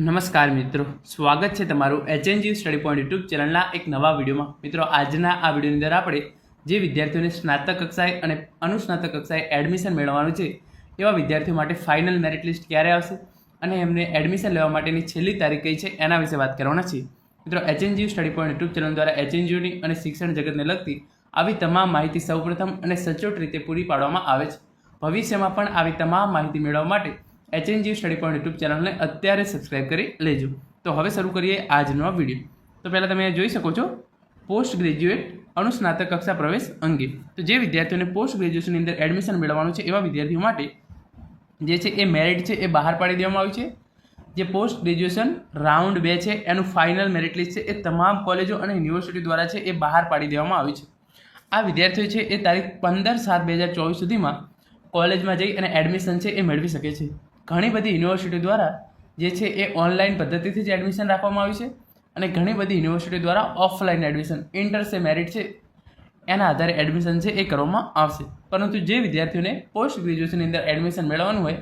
નમસ્કાર મિત્રો, સ્વાગત છે તમારું એચએનજી સ્ટડી પોઈન્ટ યુટ્યુબ ચેનલના એક નવા વિડીયોમાં. મિત્રો, આજના આ વિડીયોની અંદર આપણે જે વિદ્યાર્થીઓને સ્નાતક કક્ષાએ અને અનુસ્નાતક કક્ષાએ એડમિશન મેળવવાનું છે એવા વિદ્યાર્થીઓ માટે ફાઇનલ મેરિટ લિસ્ટ ક્યારે આવશે અને એમને એડમિશન લેવા માટેની છેલ્લી તારીખ કઈ છે એના વિશે વાત કરવાના છીએ. મિત્રો, HNG study point YouTube channel દ્વારા એચએનજીયુની અને શિક્ષણ જગતને લગતી આવી તમામ માહિતી સૌપ્રથમ અને સચોટ રીતે પૂરી પાડવામાં આવે છે. ભવિષ્યમાં પણ આવી તમામ માહિતી મેળવવા માટે એચએનજી સ્ટડી પોઈન્ટ યુટ્યુબ ચેનલને અત્યારે સબસ્ક્રાઇબ કરી લેજો. તો હવે શરૂ કરીએ આજનો વિડીયો. તો પહેલાં તમે જોઈ શકો છો પોસ્ટ ગ્રેજ્યુએટ અનુસ્નાતક કક્ષા પ્રવેશ અંગે. તો જે વિદ્યાર્થીઓને પોસ્ટ ગ્રેજ્યુએશનની અંદર એડમિશન મેળવવાનું છે એવા વિદ્યાર્થીઓ માટે જે છે એ મેરિટ છે એ બહાર પાડી દેવામાં આવ્યું છે. જે પોસ્ટ ગ્રેજ્યુએશન રાઉન્ડ 2 છે એનું ફાઇનલ મેરિટ લિસ્ટ છે એ તમામ કોલેજો અને યુનિવર્સિટી દ્વારા છે એ બહાર પાડી દેવામાં આવ્યું છે. આ વિદ્યાર્થીઓ છે એ તારીખ 15/7/2024 સુધીમાં કોલેજમાં જઈ અને એડમિશન છે એ મેળવી શકે છે. ઘણી બધી યુનિવર્સિટી દ્વારા જે છે એ ઓનલાઈન પદ્ધતિથી જ એડમિશન રાખવામાં આવ્યું છે અને ઘણી બધી યુનિવર્સિટી દ્વારા ઓફલાઈન એડમિશન ઇન્ટરસે મેરિટ છે એના આધારે એડમિશન છે એ કરવામાં આવશે. પરંતુ જે વિદ્યાર્થીઓને પોસ્ટ ગ્રેજ્યુએશનની અંદર એડમિશન મેળવવાનું હોય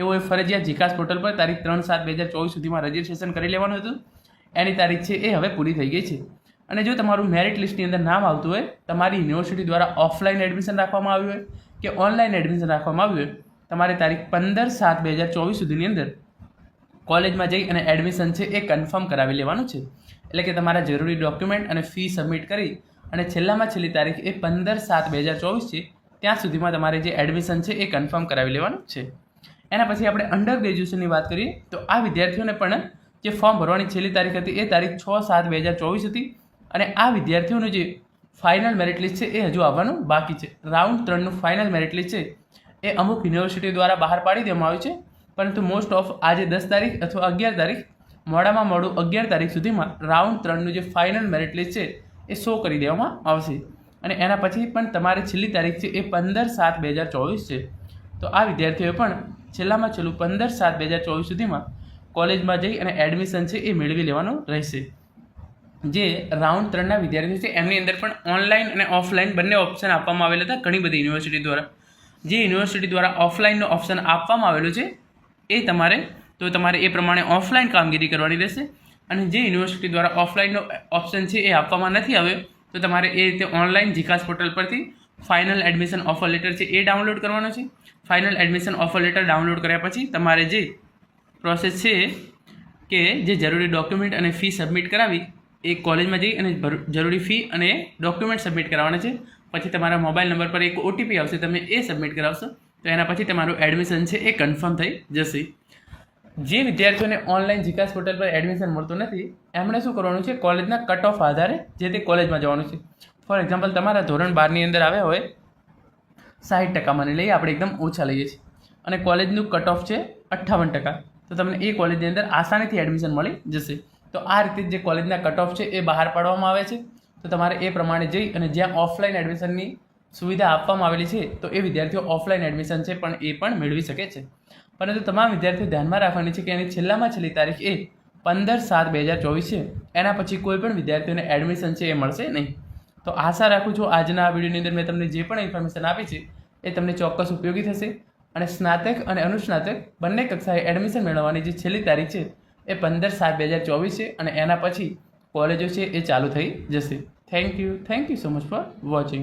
એઓએ ફરજિયાત જીકાસ પોર્ટલ પર તારીખ 3/7/2024 સુધીમાં રજિસ્ટ્રેશન કરી લેવાનું હતું. એની તારીખ છે એ હવે પૂરી થઈ ગઈ છે. અને જો તમારું મેરિટ લિસ્ટની અંદર નામ આવતું હોય, તમારી યુનિવર્સિટી દ્વારા ઓફલાઈન એડમિશન રાખવામાં આવ્યું હોય કે ઓનલાઈન એડમિશન રાખવામાં આવ્યું હોય, તમારે તારીખ 15/7/2024 સુધીની અંદર કોલેજમાં જઈ અને એડમિશન છે એ કન્ફર્મ કરાવી લેવાનું છે. એટલે કે તમારા જરૂરી ડોક્યુમેન્ટ અને ફી સબમિટ કરી અને છેલ્લામાં છેલ્લી તારીખ એ 15/7/2024 છે ત્યાં સુધીમાં તમારે જે એડમિશન છે એ કન્ફર્મ કરાવી લેવાનું છે. એના પછી આપણે અંડર ગ્રેજ્યુએશનની વાત કરીએ તો આ વિદ્યાર્થીઓને પણ જે ફોર્મ ભરવાની છેલ્લી તારીખ હતી એ તારીખ 6/7/2024 હતી અને આ વિદ્યાર્થીઓનું જે ફાઇનલ મેરિટ લિસ્ટ છે એ હજુ આવવાનું બાકી છે. રાઉન્ડ 3નું ફાઇનલ મેરિટ લિસ્ટ છે એ અમુક યુનિવર્સિટી દ્વારા બહાર પાડી દેવામાં આવ્યું છે, પરંતુ મોસ્ટ ઓફ આજે 10 તારીખ અથવા 11 તારીખ મોડામાં મોડું 11 તારીખ સુધીમાં રાઉન્ડ 3નું જે ફાઇનલ મેરિટ લિસ્ટ છે એ શો કરી દેવામાં આવશે. અને એના પછી પણ તમારી છેલ્લી તારીખ છે એ 15/7/2024 છે. તો આ વિદ્યાર્થીઓએ પણ છેલ્લામાં છેલ્લું 15/7/2024 સુધીમાં કોલેજમાં જઈ અને એડમિશન છે એ મેળવી લેવાનું રહેશે. જે રાઉન્ડ 3ના વિદ્યાર્થીઓ છે એમની અંદર પણ ઓનલાઈન અને ઓફલાઈન બંને ઓપ્શન આપવામાં આવેલા હતા ઘણી બધી યુનિવર્સિટી દ્વારા. જે યુનિવર્સિટી દ્વારા ઓફલાઈનનો ઓપ્શન આપવામાં આવેલો છે તમારે એ પ્રમાણે ઓફલાઈન કામગીરી કરવાની રહેશે. અને જે યુનિવર્સિટી દ્વારા ઓફલાઈનનો ઓપ્શન છે એ આપવામાં નથી આવ્યો તો તમારે એ રીતે ઓનલાઈન જીકાસ પોર્ટલ પરથી ફાઇનલ એડમિશન ઓફર લેટર છે એ ડાઉનલોડ કરવાનો છે. Final admission offer letter download કર્યા પછી તમારે જે પ્રોસેસ છે કે જે જરૂરી ડોક્યુમેન્ટ અને ફી સબમિટ કરાવી એ કોલેજમાં જઈ અને જરૂરી ફી અને ડોક્યુમેન્ટ સબમિટ કરાવવાના છે. પછી તમારા મોબાઈલ નંબર પર એક ઓટીપી આવશે, તમે એ સબમિટ કરાવશો તો એના પછી તમારું એડમિશન છે એ કન્ફર્મ થઈ જશે. જે વિદ્યાર્થીઓને ઓનલાઈન જીકાસ પોર્ટલ પર એડમિશન મળતું નથી એમણે શું કરવાનું છે, કોલેજના કટ ઓફ આધારે જે તે કોલેજમાં જવાનું છે. ફોર એક્ઝામ્પલ, તમારા ધોરણ 12ની અંદર આવ્યા હોય 60% માની લઈએ, આપણે એકદમ ઓછા લઈએ છીએ, અને કોલેજનું કટ ઓફ છે 58%, તો તમને એ કોલેજની અંદર આસાનીથી એડમિશન મળી જશે. તો આ રીતે જે કોલેજના કટ ઓફ છે એ બહાર પાડવામાં આવે છે. તો તમારે એ પ્રમાણે જઈ અને જ્યાં ઓફલાઈન એડમિશનની સુવિધા આપવામાં આવેલી છે તો એ વિદ્યાર્થીઓ ઓફલાઈન એડમિશન છે પણ એ પણ મેળવી શકે છે. પરંતુ તમામ વિદ્યાર્થીઓ ધ્યાનમાં રાખવાની છે કે એની છેલ્લામાં છેલ્લી તારીખ એ 15/7/2024 છે. એના પછી કોઈ પણ વિદ્યાર્થીઓને એડમિશન છે એ મળશે નહીં. તો આશા રાખું છું આજના આ વિડીયોની અંદર મેં તમને જે પણ ઇન્ફોર્મેશન આપી છે એ તમને ચોક્કસ ઉપયોગી થશે. અને સ્નાતક અને અનુસ્નાતક બંને કક્ષાએ એડમિશન મેળવવાની જે છેલ્લી તારીખ છે એ 15/7/2024 છે અને એના પછી કોલેજો છે એ ચાલુ થઈ જશે. Thank you so much for watching.